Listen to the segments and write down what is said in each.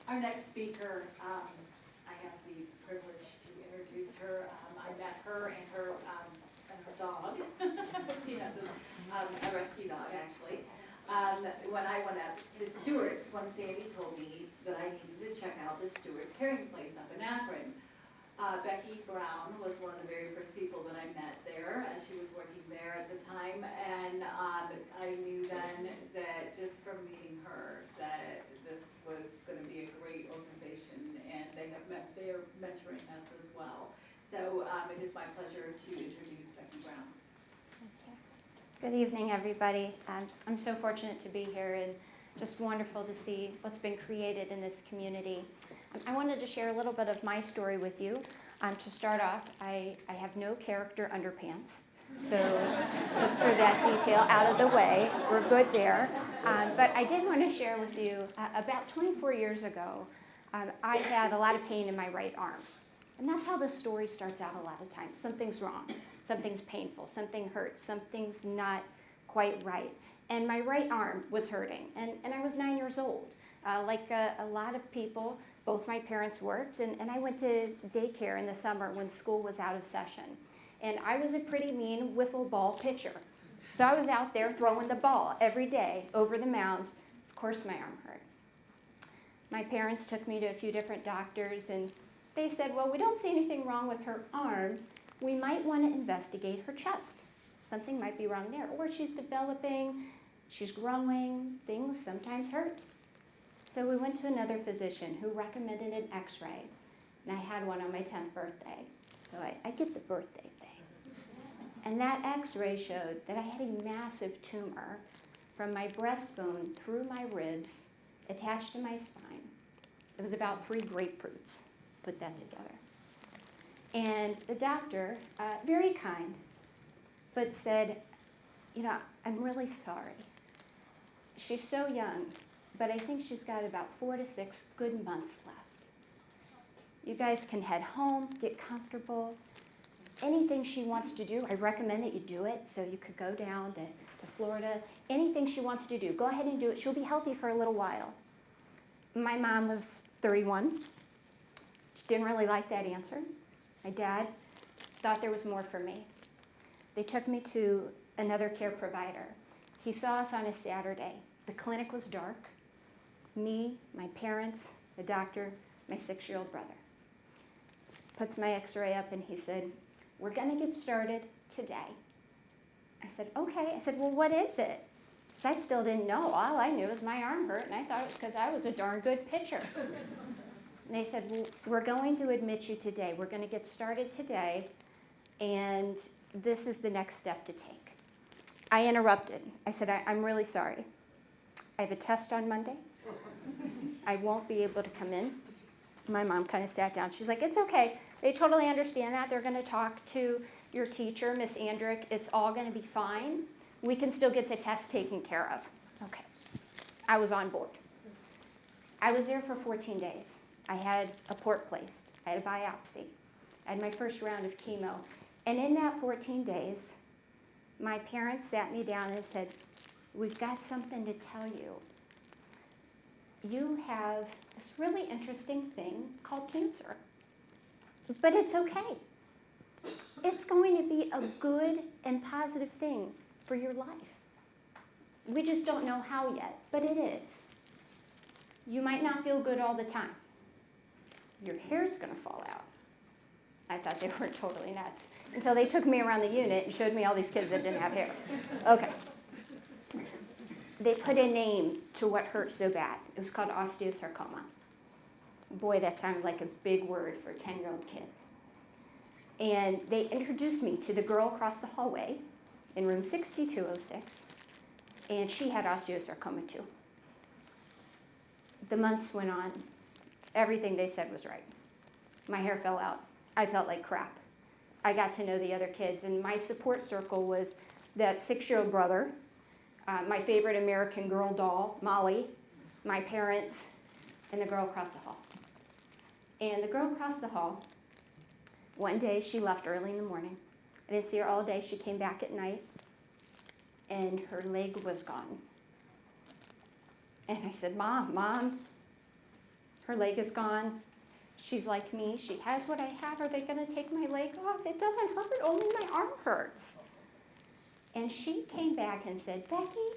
Our next speaker, I have the privilege to introduce her. I met her and her dog. She has a rescue dog, actually. When I went up to Stewart's, when Sandy told me that I needed to check out the Stewart's caring place up in Akron. Becki Brown was one of the very first people that I met there as she was working there at the time, and I knew then that just from meeting her that this was going to be a great organization, and they're mentoring us as well. So it is my pleasure to introduce Becki Brown. Good evening, everybody. I'm so fortunate to be here and just wonderful to see what's been created in this community. I wanted to share a little bit of my story with you. To start off, I have no character underpants, so just for that detail out of the way, we're good there. But I did want to share with you, about 24 years ago, I had a lot of pain in my right arm. And that's how the story starts out a lot of times. Something's wrong, something's painful, something hurts, something's not quite right. And my right arm was hurting, and I was 9 years old. Like a lot of people, both my parents worked, and I went to daycare in the summer when school was out of session. And I was a pretty mean wiffle ball pitcher. So I was out there throwing the ball every day over the mound. Of course my arm hurt. My parents took me to a few different doctors, and they said, well, we don't see anything wrong with her arm. We might want to investigate her chest. Something might be wrong there. Or she's developing, she's growing, things sometimes hurt. So we went to another physician who recommended an x-ray, and I had one on my 10th birthday. So I get the birthday thing. And that x-ray showed that I had a massive tumor from my breastbone through my ribs, attached to my spine. It was about 3 grapefruits, put that together. And the doctor, very kind, but said, you know, I'm really sorry. She's so young, but I think she's got about 4 to 6 good months left. You guys can head home, get comfortable. Anything she wants to do, I recommend that you do it. So you could go down to Florida. Anything she wants to do, go ahead and do it. She'll be healthy for a little while. My mom was 31. She didn't really like that answer. My dad thought there was more for me. They took me to another care provider. He saw us on a Saturday. The clinic was dark. Me, my parents, the doctor, my 6-year-old brother. Puts my x-ray up and he said, we're going to get started today. I said, okay. I said, well, what is it? Because I still didn't know. All I knew was my arm hurt, and I thought it was because I was a darn good pitcher. And they said, well, we're going to admit you today. We're going to get started today, and this is the next step to take. I interrupted. I said, I'm really sorry. I have a test on Monday. I won't be able to come in. My mom kind of sat down. She's like, it's okay. They totally understand that. They're going to talk to your teacher, Miss Andrick. It's all going to be fine. We can still get the test taken care of. Okay. I was on board. I was there for 14 days. I had a port placed. I had a biopsy. I had my first round of chemo. And in that 14 days, my parents sat me down and said, we've got something to tell you. You have this really interesting thing called cancer. But it's okay. It's going to be a good and positive thing for your life. We just don't know how yet, but it is. You might not feel good all the time. Your hair's going to fall out. I thought they were totally nuts until they took me around the unit and showed me all these kids that didn't have hair. Okay. They put a name to what hurt so bad. It was called osteosarcoma. Boy, that sounded like a big word for a 10-year-old kid. And they introduced me to the girl across the hallway in room 6206, and she had osteosarcoma too. The months went on. Everything they said was right. My hair fell out. I felt like crap. I got to know the other kids, and my support circle was that 6-year-old brother, my favorite American Girl doll, Molly, my parents, and the girl across the hall. And the girl across the hall, one day she left early in the morning. I didn't see her all day. She came back at night, and her leg was gone. And I said, Mom, Her leg is gone. She's like me. She has what I have. Are they going to take my leg off? It doesn't hurt. Only my arm hurts. And she came back and said, Becki,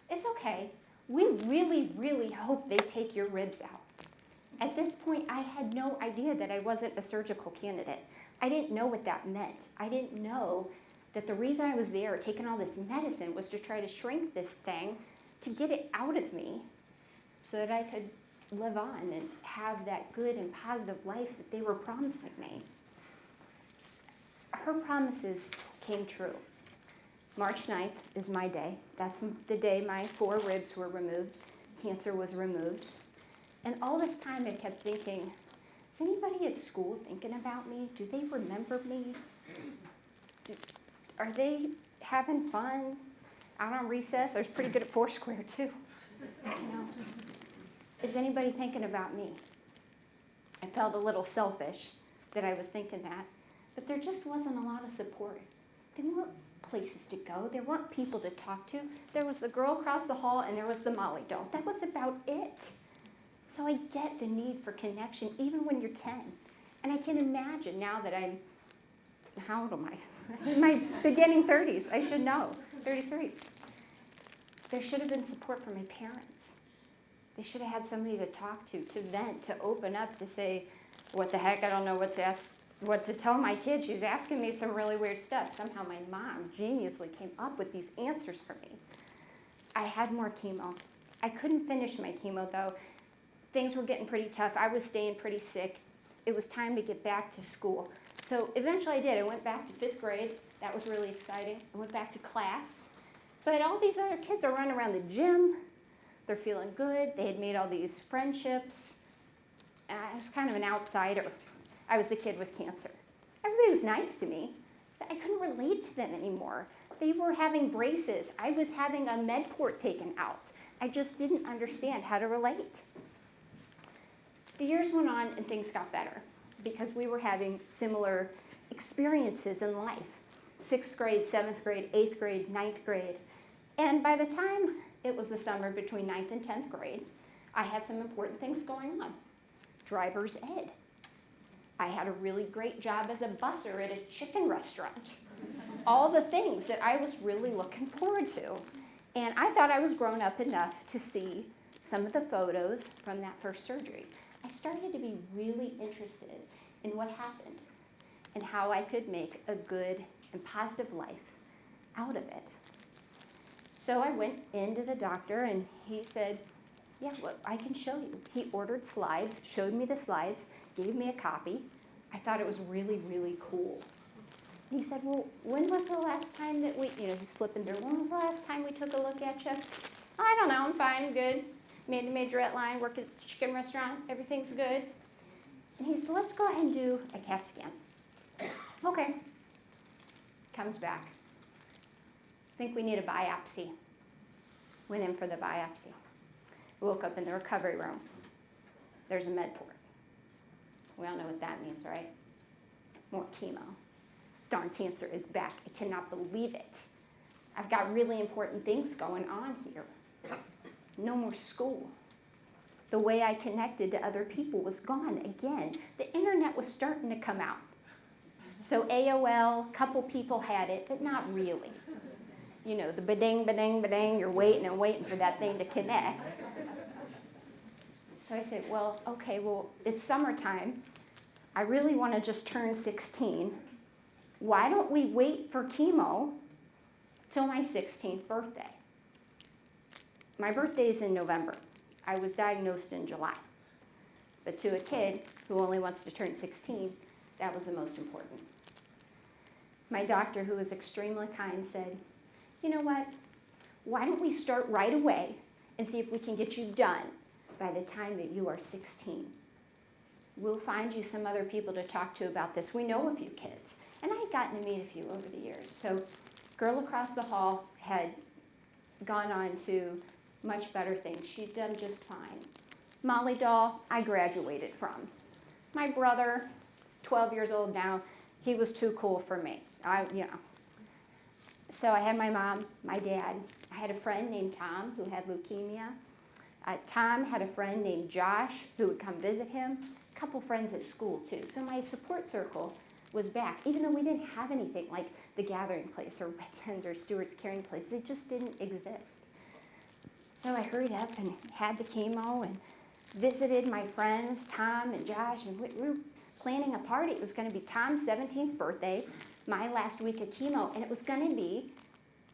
it's okay. We really, really hope they take your ribs out. At this point, I had no idea that I wasn't a surgical candidate. I didn't know what that meant. I didn't know that the reason I was there taking all this medicine was to try to shrink this thing to get it out of me so that I could live on and have that good and positive life that they were promising me. Her promises came true. March 9th is my day. That's the day my 4 ribs were removed. Cancer was removed. And all this time I kept thinking, is anybody at school thinking about me? Do they remember me? Are they having fun out on recess? I was pretty good at Foursquare too. You know? Is anybody thinking about me? I felt a little selfish that I was thinking that, but there just wasn't a lot of support. There weren't places to go. There weren't people to talk to. There was the girl across the hall and there was the Molly doll. That was about it. So I get the need for connection even when you're 10. And I can imagine now that I'm, how old am I? In my beginning 30s, I should know, 33. There should have been support from my parents. They should have had somebody to talk to vent, to open up, to say, what the heck, I don't know what to tell my kid. She's asking me some really weird stuff. Somehow my mom geniusly came up with these answers for me. I had more chemo. I couldn't finish my chemo though. Things were getting pretty tough. I was staying pretty sick. It was time to get back to school. So eventually I did. I went back to 5th grade. That was really exciting. I went back to class. But all these other kids are running around the gym. They're feeling good. They had made all these friendships. I was kind of an outsider. I was the kid with cancer. Everybody was nice to me, but I couldn't relate to them anymore. They were having braces. I was having a med port taken out. I just didn't understand how to relate. The years went on and things got better because we were having similar experiences in life. 6th grade, 7th grade, 8th grade, 9th grade. And by the time it was the summer between 9th and 10th grade, I had some important things going on. Driver's ed. I had a really great job as a busser at a chicken restaurant. All the things that I was really looking forward to. And I thought I was grown up enough to see some of the photos from that first surgery. I started to be really interested in what happened and how I could make a good and positive life out of it. So I went into the doctor and he said, yeah, well, I can show you. He ordered slides, showed me the slides, gave me a copy. I thought it was really, really cool. He said, well, when was the last time that he's flipping through, when was the last time we took a look at you? I don't know, I'm fine, I'm good. Made the majorette line, worked at the chicken restaurant, everything's good. And he said, let's go ahead and do a CAT scan. Okay. Comes back. Think we need a biopsy. Went in for the biopsy. Woke up in the recovery room. There's a med port. We all know what that means, right? More chemo. This darn cancer is back. I cannot believe it. I've got really important things going on here. No more school. The way I connected to other people was gone again. The internet was starting to come out. So AOL, a couple people had it, but not really. You know, the ba-ding, ba-ding, ba-ding, you're waiting and waiting for that thing to connect. So I said, well, okay, it's summertime. I really want to just turn 16. Why don't we wait for chemo till my 16th birthday? My birthday's in November. I was diagnosed in July. But to a kid who only wants to turn 16, that was the most important. My doctor, who was extremely kind, said, you know what? Why don't we start right away and see if we can get you done by the time that you are 16. We'll find you some other people to talk to about this. We know a few kids. And I had gotten to meet a few over the years. So girl across the hall had gone on to much better things. She'd done just fine. Molly doll, I graduated from. My brother, 12 years old now, he was too cool for me. So I had my mom, my dad. I had a friend named Tom who had leukemia. Tom had a friend named Josh who would come visit him, a couple friends at school too. So my support circle was back, even though we didn't have anything like the Gathering Place or Whit's End or Stewart's Caring Place. They just didn't exist. So I hurried up and had the chemo and visited my friends, Tom and Josh, and we were planning a party. It was going to be Tom's 17th birthday, my last week of chemo, and it was going to be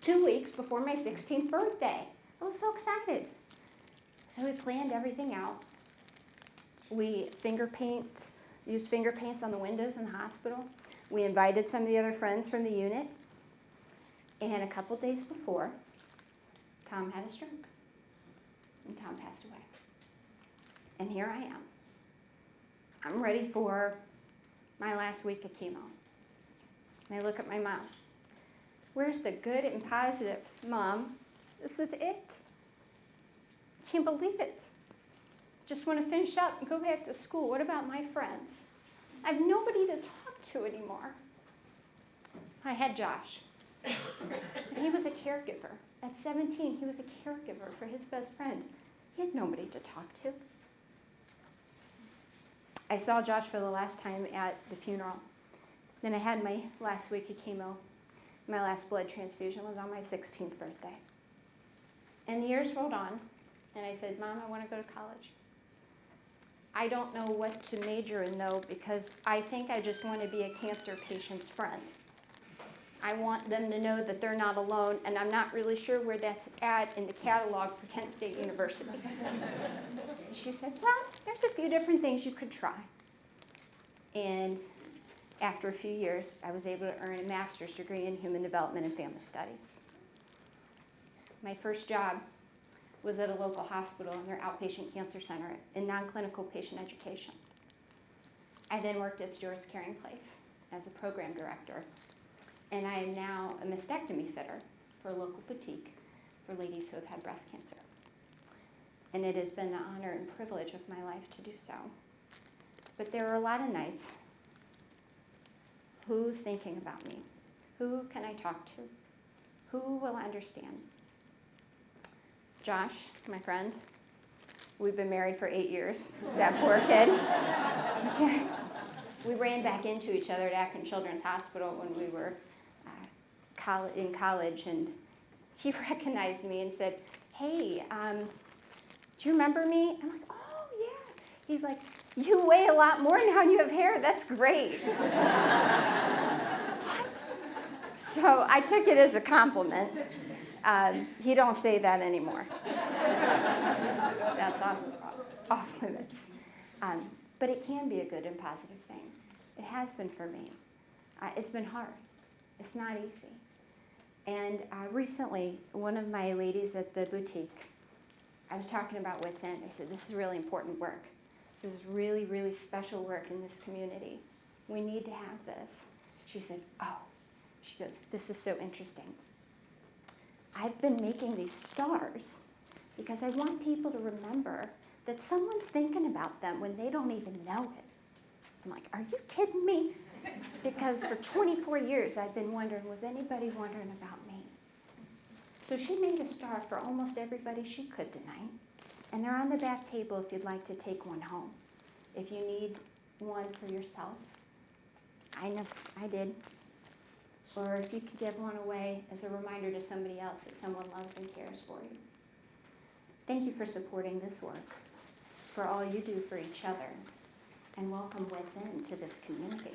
2 weeks before my 16th birthday. I was so excited. So we planned everything out. We used finger paints on the windows in the hospital. We invited some of the other friends from the unit. And a couple days before, Tom had a stroke. And Tom passed away. And here I am. I'm ready for my last week of chemo. And I look at my mom. Where's the good and positive? Mom, this is it. Can't believe it. Just want to finish up and go back to school. What about my friends? I have nobody to talk to anymore. I had Josh. And he was a caregiver. At 17, he was a caregiver for his best friend. He had nobody to talk to. I saw Josh for the last time at the funeral. Then I had my last week of chemo. My last blood transfusion was on my 16th birthday. And the years rolled on, and I said, Mom, I want to go to college. I don't know what to major in, though, because I think I just want to be a cancer patient's friend. I want them to know that they're not alone, and I'm not really sure where that's at in the catalog for Kent State University. She said, well, there's a few different things you could try. And after a few years, I was able to earn a master's degree in human development and family studies. My first job was at a local hospital in their outpatient cancer center in non-clinical patient education. I then worked at Stewart's Caring Place as a program director, and I am now a mastectomy fitter for a local boutique for ladies who have had breast cancer. And it has been the honor and privilege of my life to do so. But there are a lot of nights, who's thinking about me? Who can I talk to? Who will understand? Josh, my friend, we've been married for 8 years, that poor kid. We ran back into each other at Akron Children's Hospital when we were in college, and he recognized me and said, hey, do you remember me? I'm like, oh, yeah. He's like, you weigh a lot more now and you have hair. That's great. What? So I took it as a compliment. He don't say that anymore. That's off limits. But it can be a good and positive thing. It has been for me. It's been hard. It's not easy. And recently, one of my ladies at the boutique, I was talking about Whit's End. I said, this is really important work. This is really, really special work in this community. We need to have this. She said, oh. She goes, this is so interesting. I've been making these stars because I want people to remember that someone's thinking about them when they don't even know it. I'm like, are you kidding me? Because for 24 years I've been wondering, was anybody wondering about me? So she made a star for almost everybody she could tonight. And they're on the back table if you'd like to take one home. If you need one for yourself, I know I did. Or if you could give one away as a reminder to somebody else that someone loves and cares for you. Thank you for supporting this work, for all you do for each other, and welcome Whit's End to this community.